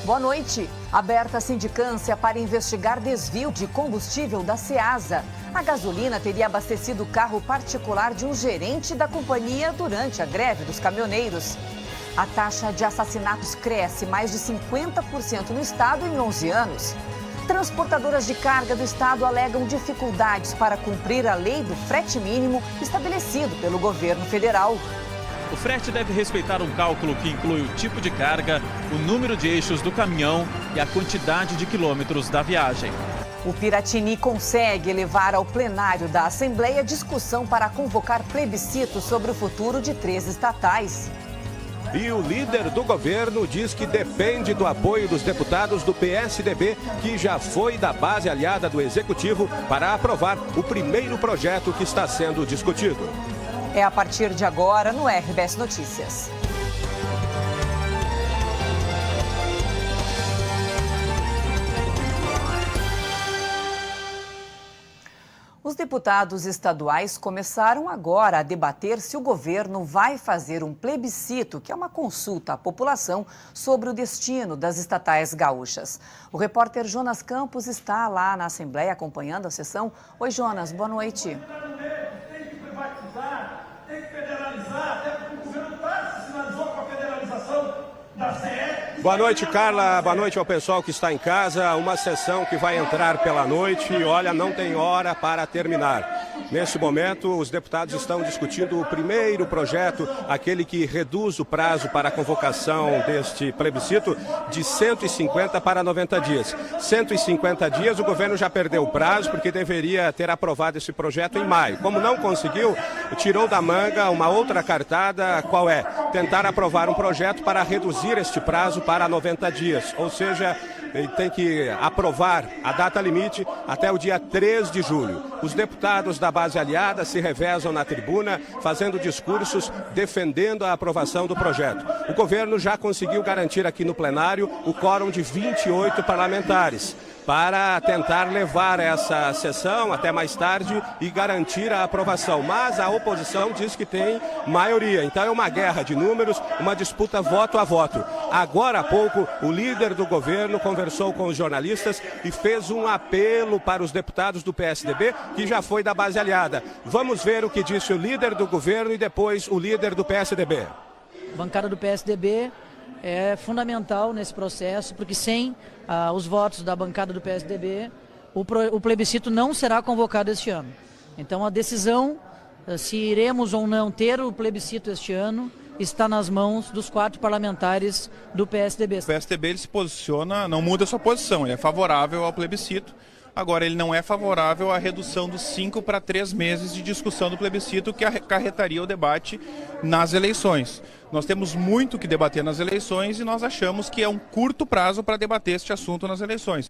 Boa noite. Aberta a sindicância para investigar desvio de combustível da Ceasa. A gasolina teria abastecido o carro particular de um gerente da companhia durante a greve dos caminhoneiros. A taxa de assassinatos cresce mais de 50% no estado em 11 anos. Transportadoras de carga do estado alegam dificuldades para cumprir a lei do frete mínimo estabelecido pelo governo federal. O frete deve respeitar um cálculo que inclui o tipo de carga, o número de eixos do caminhão e a quantidade de quilômetros da viagem. O Piratini consegue levar ao plenário da Assembleia discussão para convocar plebiscito sobre o futuro de 3 estatais. E o líder do governo diz que depende do apoio dos deputados do PSDB, que já foi da base aliada do Executivo, para aprovar o primeiro projeto que está sendo discutido. É a partir de agora no RBS Notícias. Os deputados estaduais começaram agora a debater se o governo vai fazer um plebiscito, que é uma consulta à população sobre o destino das estatais gaúchas. O repórter Jonas Campos está lá na Assembleia acompanhando a sessão. Oi, Jonas, boa noite. Tem que privatizar, tem que federalizar, até porque o governo está sinalizou com a federalização da CE. Boa noite, Carla. Boa noite ao pessoal que está em casa. Uma sessão que vai entrar pela noite e, olha, não tem hora para terminar. Neste momento, os deputados estão discutindo o primeiro projeto, aquele que reduz o prazo para a convocação deste plebiscito de 150 para 90 dias. 150 dias, o governo já perdeu o prazo, porque deveria ter aprovado esse projeto em maio. Como não conseguiu, tirou da manga uma outra cartada, qual é? Tentar aprovar um projeto para reduzir este prazo para 90 dias, ou seja, ele tem que aprovar a data limite até o dia 3 de julho. Os deputados da base aliada se revezam na tribuna, fazendo discursos defendendo a aprovação do projeto. O governo já conseguiu garantir aqui no plenário o quórum de 28 parlamentares, para tentar levar essa sessão até mais tarde e garantir a aprovação. Mas a oposição diz que tem maioria. Então é uma guerra de números, uma disputa voto a voto. Agora há pouco, o líder do governo conversou com os jornalistas e fez um apelo para os deputados do PSDB, que já foi da base aliada. Vamos ver o que disse o líder do governo e depois o líder do PSDB. A bancada do PSDB é fundamental nesse processo, porque sem os votos da bancada do PSDB, o plebiscito não será convocado este ano. Então a decisão, se iremos ou não ter o plebiscito este ano, está nas mãos dos 4 parlamentares do PSDB. O PSDB ele se posiciona, não muda a sua posição, ele é favorável ao plebiscito. Agora, ele não é favorável à redução dos 5 para 3 meses de discussão do plebiscito, que acarretaria o debate nas eleições. Nós temos muito que debater nas eleições e nós achamos que é um curto prazo para debater este assunto nas eleições.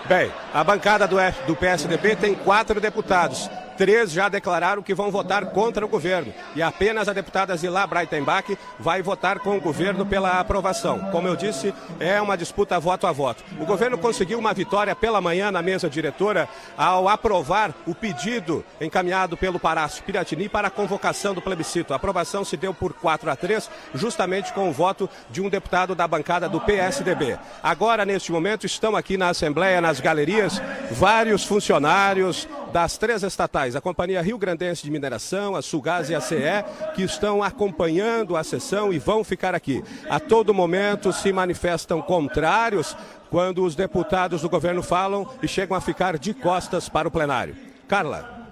Bem, a bancada do PSDB tem 4 deputados. 3 já declararam que vão votar contra o governo. E apenas a deputada Zilá Breitenbach vai votar com o governo pela aprovação. Como eu disse, é uma disputa voto a voto. O governo conseguiu uma vitória pela manhã na mesa diretora ao aprovar o pedido encaminhado pelo Palácio Piratini para a convocação do plebiscito. A aprovação se deu por 4-3, justamente com o voto de um deputado da bancada do PSDB. Agora, neste momento, estão aqui na Assembleia, nas galerias, vários funcionários das 3 estatais, a Companhia Rio Grandense de Mineração, a Sulgás e a CE, que estão acompanhando a sessão e vão ficar aqui. A todo momento se manifestam contrários quando os deputados do governo falam e chegam a ficar de costas para o plenário. Carla.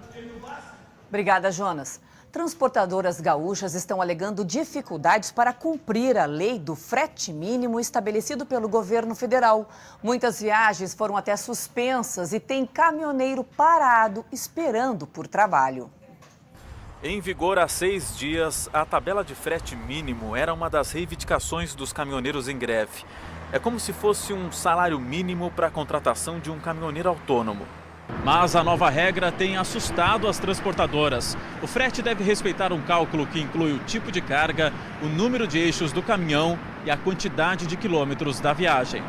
Obrigada, Jonas. Transportadoras gaúchas estão alegando dificuldades para cumprir a lei do frete mínimo estabelecido pelo governo federal. Muitas viagens foram até suspensas e tem caminhoneiro parado esperando por trabalho. Em vigor há 6 dias, a tabela de frete mínimo era uma das reivindicações dos caminhoneiros em greve. É como se fosse um salário mínimo para a contratação de um caminhoneiro autônomo. Mas a nova regra tem assustado as transportadoras. O frete deve respeitar um cálculo que inclui o tipo de carga, o número de eixos do caminhão e a quantidade de quilômetros da viagem.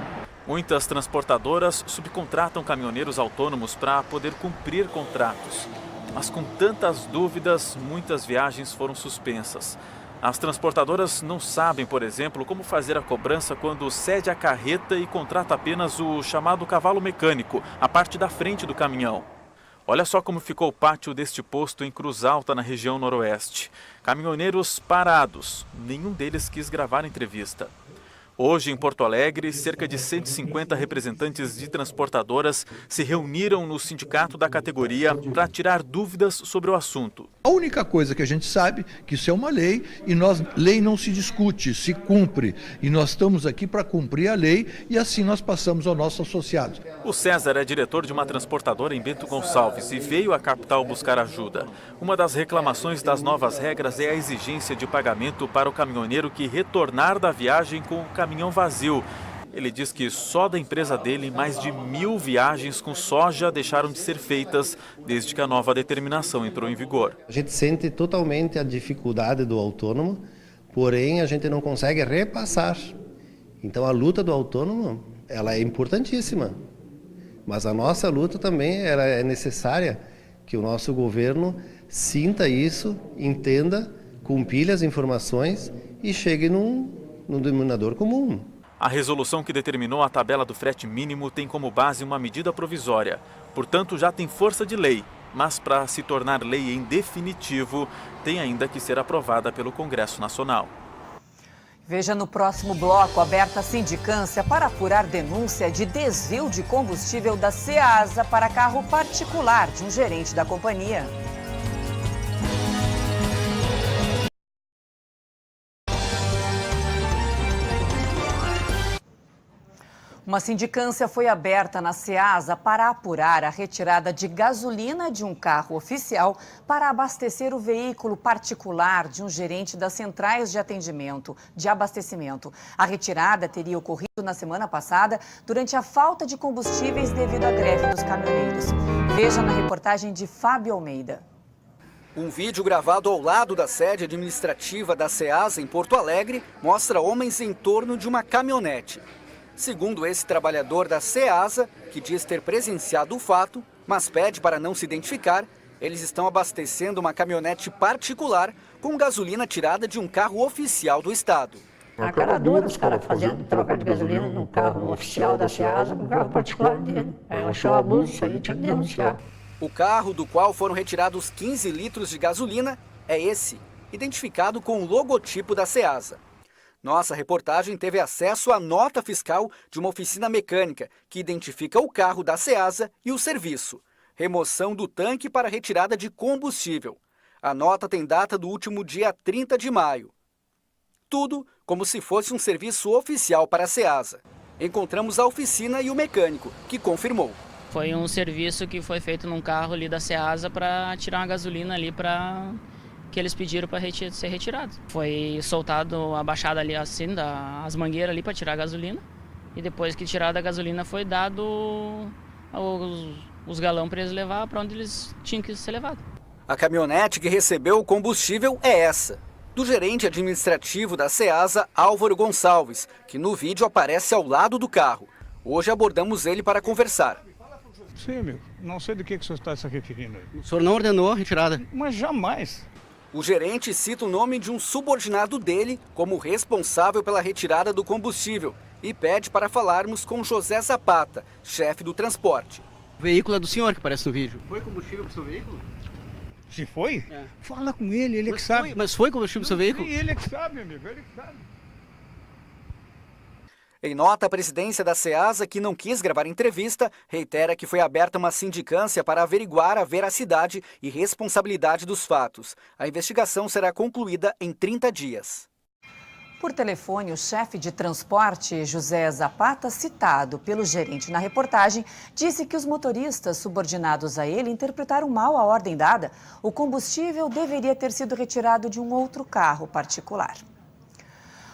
Muitas transportadoras subcontratam caminhoneiros autônomos para poder cumprir contratos. Mas com tantas dúvidas, muitas viagens foram suspensas. As transportadoras não sabem, por exemplo, como fazer a cobrança quando cede a carreta e contrata apenas o chamado cavalo mecânico, a parte da frente do caminhão. Olha só como ficou o pátio deste posto em Cruz Alta, na região noroeste. Caminhoneiros parados, nenhum deles quis gravar a entrevista. Hoje, em Porto Alegre, cerca de 150 representantes de transportadoras se reuniram no sindicato da categoria para tirar dúvidas sobre o assunto. A única coisa que a gente sabe é que isso é uma lei e lei não se discute, se cumpre. E nós estamos aqui para cumprir a lei e assim nós passamos aos nossos associados. O César é diretor de uma transportadora em Bento Gonçalves e veio à capital buscar ajuda. Uma das reclamações das novas regras é a exigência de pagamento para o caminhoneiro que retornar da viagem com o caminhão vazio. Ele diz que só da empresa dele, mais de 1000 viagens com soja deixaram de ser feitas desde que a nova determinação entrou em vigor. A gente sente totalmente a dificuldade do autônomo, porém a gente não consegue repassar. Então a luta do autônomo, ela é importantíssima, mas a nossa luta também ela é necessária, que o nosso governo sinta isso, entenda, compile as informações e chegue num denominador comum. A resolução que determinou a tabela do frete mínimo tem como base uma medida provisória. Portanto, já tem força de lei, mas para se tornar lei em definitivo, tem ainda que ser aprovada pelo Congresso Nacional. Veja no próximo bloco, aberta a sindicância para apurar denúncia de desvio de combustível da Ceasa para carro particular de um gerente da companhia. Uma sindicância foi aberta na Ceasa para apurar a retirada de gasolina de um carro oficial para abastecer o veículo particular de um gerente das centrais de abastecimento. A retirada teria ocorrido na semana passada durante a falta de combustíveis devido à greve dos caminhoneiros. Veja na reportagem de Fábio Almeida. Um vídeo gravado ao lado da sede administrativa da Ceasa em Porto Alegre mostra homens em torno de uma caminhonete. Segundo esse trabalhador da Ceasa, que diz ter presenciado o fato, mas pede para não se identificar, eles estão abastecendo uma caminhonete particular com gasolina tirada de um carro oficial do estado. A cara dura, os caras fazendo troca de gasolina no carro oficial da Ceasa com o carro particular dele. Eu achei um abuso, isso aí tinha que denunciar. O carro do qual foram retirados 15 litros de gasolina é esse, identificado com o logotipo da Ceasa. Nossa reportagem teve acesso à nota fiscal de uma oficina mecânica que identifica o carro da Ceasa e o serviço. Remoção do tanque para retirada de combustível. A nota tem data do último dia 30 de maio. Tudo como se fosse um serviço oficial para a Ceasa. Encontramos a oficina e o mecânico, que confirmou. Foi um serviço que foi feito num carro ali da Ceasa para tirar uma gasolina ali para... que eles pediram para ser retirado. Foi soltado, abaixada ali assim, as mangueiras ali para tirar a gasolina. E depois que tirada a gasolina foi dado os galões para eles levar para onde eles tinham que ser levados. A caminhonete que recebeu o combustível é essa, do gerente administrativo da Ceasa, Álvaro Gonçalves, que no vídeo aparece ao lado do carro. Hoje abordamos ele para conversar. Sim, amigo. Não sei do que o senhor está se referindo aí. O senhor não ordenou a retirada? Mas jamais. O gerente cita o nome de um subordinado dele como responsável pela retirada do combustível e pede para falarmos com José Zapata, chefe do transporte. O veículo é do senhor que aparece no vídeo. Foi combustível para o seu veículo? Se foi? É. Fala com ele, ele é que sabe. Mas foi combustível para o seu veículo? Ele é que sabe, amigo, ele é que sabe. Em nota, a presidência da Ceasa, que não quis gravar entrevista, reitera que foi aberta uma sindicância para averiguar a veracidade e responsabilidade dos fatos. A investigação será concluída em 30 dias. Por telefone, o chefe de transporte, José Zapata, citado pelo gerente na reportagem, disse que os motoristas subordinados a ele interpretaram mal a ordem dada. O combustível deveria ter sido retirado de um outro carro particular.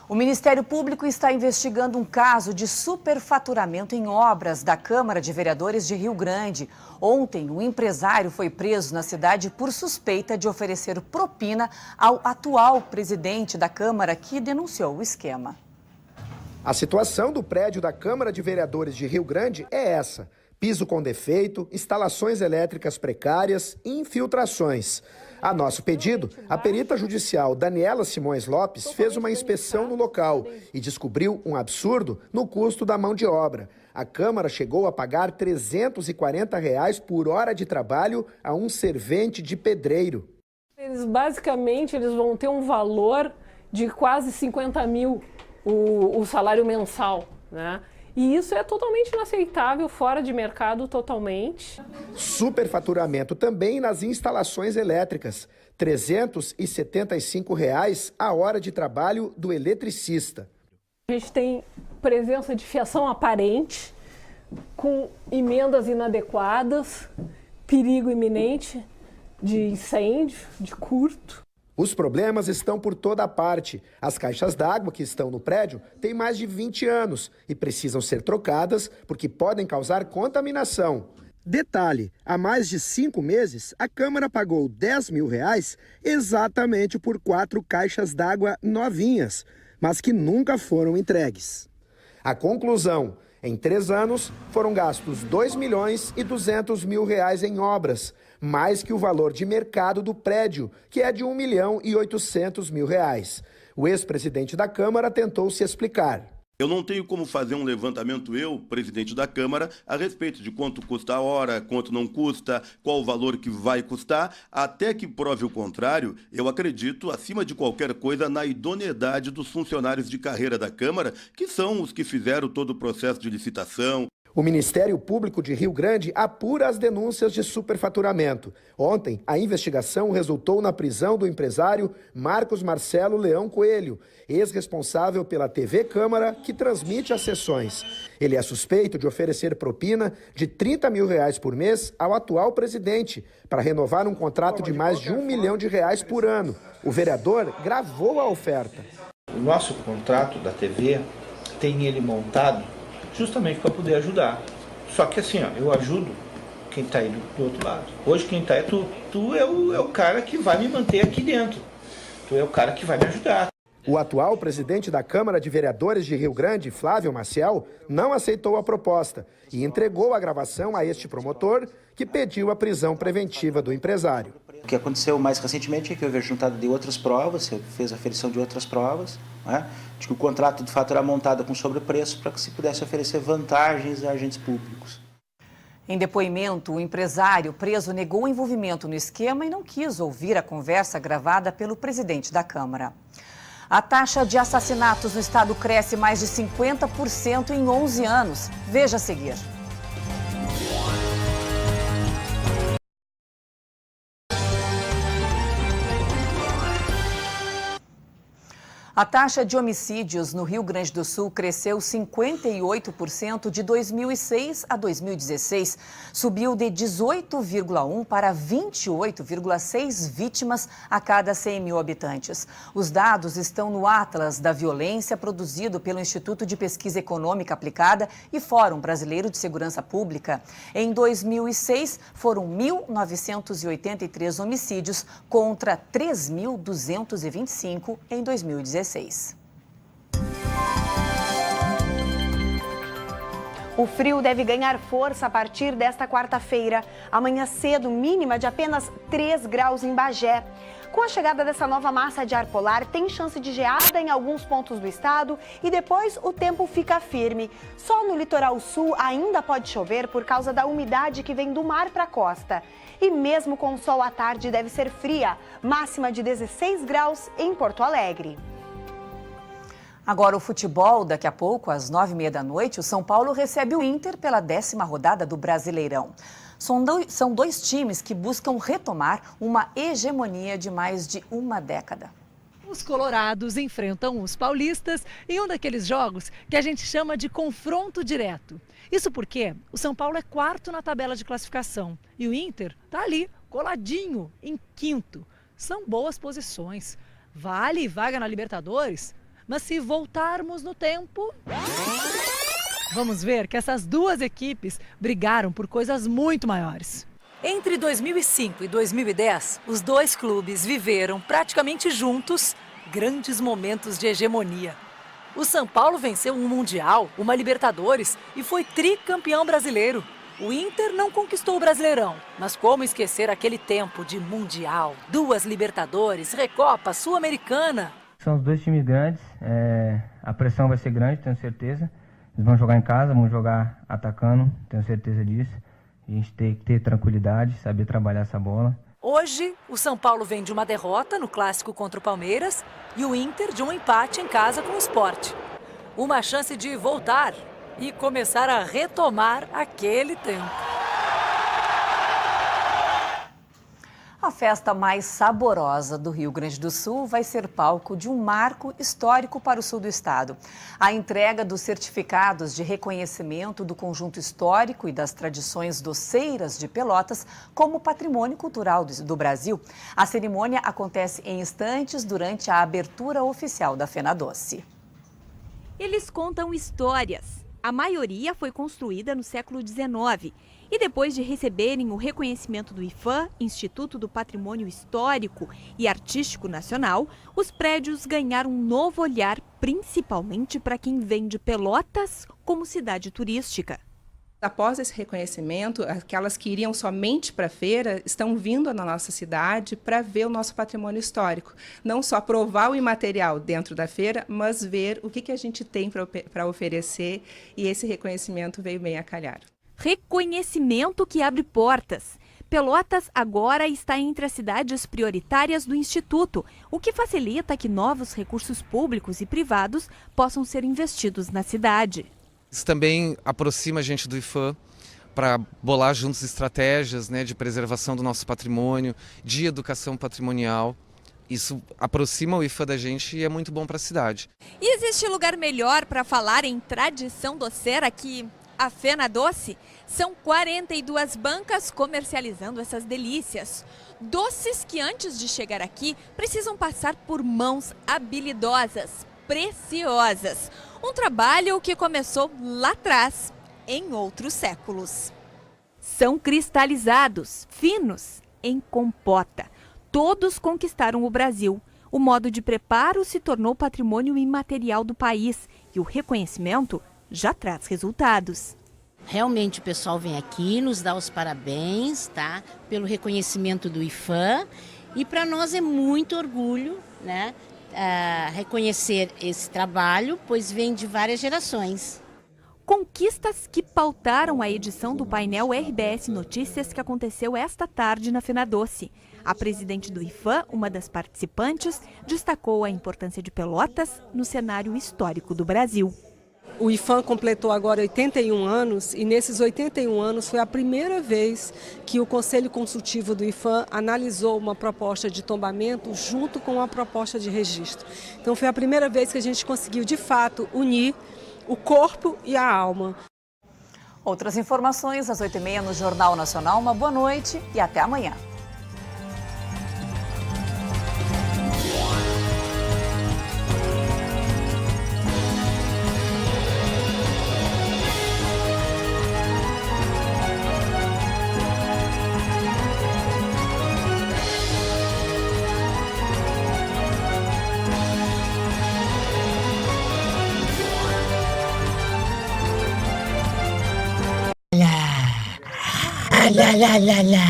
O Ministério Público está investigando um caso de superfaturamento em obras da Câmara de Vereadores de Rio Grande. Ontem, um empresário foi preso na cidade por suspeita de oferecer propina ao atual presidente da Câmara, que denunciou o esquema. A situação do prédio da Câmara de Vereadores de Rio Grande é essa. Piso com defeito, instalações elétricas precárias e infiltrações. A nosso pedido, a perita judicial Daniela Simões Lopes fez uma inspeção no local e descobriu um absurdo no custo da mão de obra. A Câmara chegou a pagar R$ 340 por hora de trabalho a um servente de pedreiro. Basicamente, eles vão ter um valor de quase 50 mil o salário mensal, né? E isso é totalmente inaceitável, fora de mercado totalmente. Superfaturamento também nas instalações elétricas. R$ 375 a hora de trabalho do eletricista. A gente tem presença de fiação aparente, com emendas inadequadas, perigo iminente de incêndio, de curto. Os problemas estão por toda parte. As caixas d'água que estão no prédio têm mais de 20 anos e precisam ser trocadas porque podem causar contaminação. Detalhe, há mais de 5 meses, a Câmara pagou R$ 10 mil exatamente por 4 caixas d'água novinhas, mas que nunca foram entregues. A conclusão: em 3 anos, foram gastos R$ 2.200.000 em obras, mais que o valor de mercado do prédio, que é de R$ 1.800.000. O ex-presidente da Câmara tentou se explicar. Eu não tenho como fazer um levantamento, eu, presidente da Câmara, a respeito de quanto custa a hora, quanto não custa, qual o valor que vai custar, até que prove o contrário. Eu acredito, acima de qualquer coisa, na idoneidade dos funcionários de carreira da Câmara, que são os que fizeram todo o processo de licitação. O Ministério Público de Rio Grande apura as denúncias de superfaturamento. Ontem, a investigação resultou na prisão do empresário Marcos Marcelo Leão Coelho, ex-responsável pela TV Câmara, que transmite as sessões. Ele é suspeito de oferecer propina de R$ 30 mil por mês ao atual presidente, para renovar um contrato de mais de R$ 1 milhão por ano. O vereador gravou a oferta. O nosso contrato da TV tem ele montado justamente para poder ajudar. Só que assim, ó, eu ajudo quem está aí do outro lado. Hoje quem está é tu. Tu é o cara que vai me manter aqui dentro. Tu é o cara que vai me ajudar. O atual presidente da Câmara de Vereadores de Rio Grande, Flávio Maciel, não aceitou a proposta e entregou a gravação a este promotor, que pediu a prisão preventiva do empresário. O que aconteceu mais recentemente é que houve a juntada de outras provas, fez a aferição de outras provas, né, de que o contrato de fato era montado com sobrepreço para que se pudesse oferecer vantagens a agentes públicos. Em depoimento, o empresário preso negou envolvimento no esquema e não quis ouvir a conversa gravada pelo presidente da Câmara. A taxa de assassinatos no estado cresce mais de 50% em 11 anos. Veja a seguir. A taxa de homicídios no Rio Grande do Sul cresceu 58% de 2006 a 2016. Subiu de 18,1 para 28,6 vítimas a cada 100 mil habitantes. Os dados estão no Atlas da Violência, produzido pelo Instituto de Pesquisa Econômica Aplicada e Fórum Brasileiro de Segurança Pública. Em 2006, foram 1.983 homicídios contra 3.225 em 2016. O frio deve ganhar força a partir desta quarta-feira. Amanhã cedo, mínima de apenas 3 graus em Bagé. Com a chegada dessa nova massa de ar polar, tem chance de geada em alguns pontos do estado e depois o tempo fica firme. Só no litoral sul ainda pode chover por causa da umidade que vem do mar para a costa. E mesmo com o sol à tarde deve ser fria, máxima de 16 graus em Porto Alegre. Agora o futebol, daqui a pouco, às 9h30 da noite, o São Paulo recebe o Inter pela 10ª rodada do Brasileirão. São dois times que buscam retomar uma hegemonia de mais de uma década. Os colorados enfrentam os paulistas em um daqueles jogos que a gente chama de confronto direto. Isso porque o São Paulo é 4º na tabela de classificação e o Inter está ali, coladinho, em 5º. São boas posições. Vale vaga na Libertadores? Mas se voltarmos no tempo, vamos ver que essas duas equipes brigaram por coisas muito maiores. Entre 2005 e 2010, os dois clubes viveram praticamente juntos grandes momentos de hegemonia. O São Paulo venceu um Mundial, uma Libertadores e foi tricampeão brasileiro. O Inter não conquistou o Brasileirão, mas como esquecer aquele tempo de Mundial, 2 Libertadores, Recopa, Sul-Americana? São os 2 times grandes, a pressão vai ser grande, tenho certeza. Eles vão jogar em casa, vão jogar atacando, tenho certeza disso. A gente tem que ter tranquilidade, saber trabalhar essa bola. Hoje, o São Paulo vem de uma derrota no clássico contra o Palmeiras e o Inter de um empate em casa com o Sport. Uma chance de voltar e começar a retomar aquele tempo. A festa mais saborosa do Rio Grande do Sul vai ser palco de um marco histórico para o sul do estado. A entrega dos certificados de reconhecimento do conjunto histórico e das tradições doceiras de Pelotas como patrimônio cultural do Brasil. A cerimônia acontece em instantes durante a abertura oficial da FenaDoce. Eles contam histórias. A maioria foi construída no século XIX e depois de receberem o reconhecimento do IPHAN, Instituto do Patrimônio Histórico e Artístico Nacional, os prédios ganharam um novo olhar, principalmente para quem vem de Pelotas como cidade turística. Após esse reconhecimento, aquelas que iriam somente para a feira estão vindo na nossa cidade para ver o nosso patrimônio histórico. Não só provar o imaterial dentro da feira, mas ver o que a gente tem para oferecer, e esse reconhecimento veio bem a calhar. Reconhecimento que abre portas. Pelotas agora está entre as cidades prioritárias do Instituto, o que facilita que novos recursos públicos e privados possam ser investidos na cidade. Isso também aproxima a gente do IPHAN para bolar juntos estratégias, de preservação do nosso patrimônio, de educação patrimonial. Isso aproxima o IPHAN da gente e é muito bom para a cidade. E existe lugar melhor para falar em tradição doceira que a FenaDoce? São 42 bancas comercializando essas delícias. Doces que antes de chegar aqui precisam passar por mãos habilidosas, preciosas. Um trabalho que começou lá atrás, em outros séculos. São cristalizados, finos, em compota. Todos conquistaram o Brasil. O modo de preparo se tornou patrimônio imaterial do país e o reconhecimento já traz resultados. Realmente o pessoal vem aqui, nos dá os parabéns, tá? Pelo reconhecimento do IPHAN, e para nós é muito orgulho, reconhecer esse trabalho, pois vem de várias gerações. Conquistas que pautaram a edição do painel RBS Notícias que aconteceu esta tarde na FenaDoce. A presidente do IPHAN, uma das participantes, destacou a importância de Pelotas no cenário histórico do Brasil. O IPHAN completou agora 81 anos e nesses 81 anos foi a primeira vez que o Conselho Consultivo do IPHAN analisou uma proposta de tombamento junto com uma proposta de registro. Então foi a primeira vez que a gente conseguiu, de fato, unir o corpo e a alma. Outras informações às 8h30 no Jornal Nacional. Uma boa noite e até amanhã. La la la la.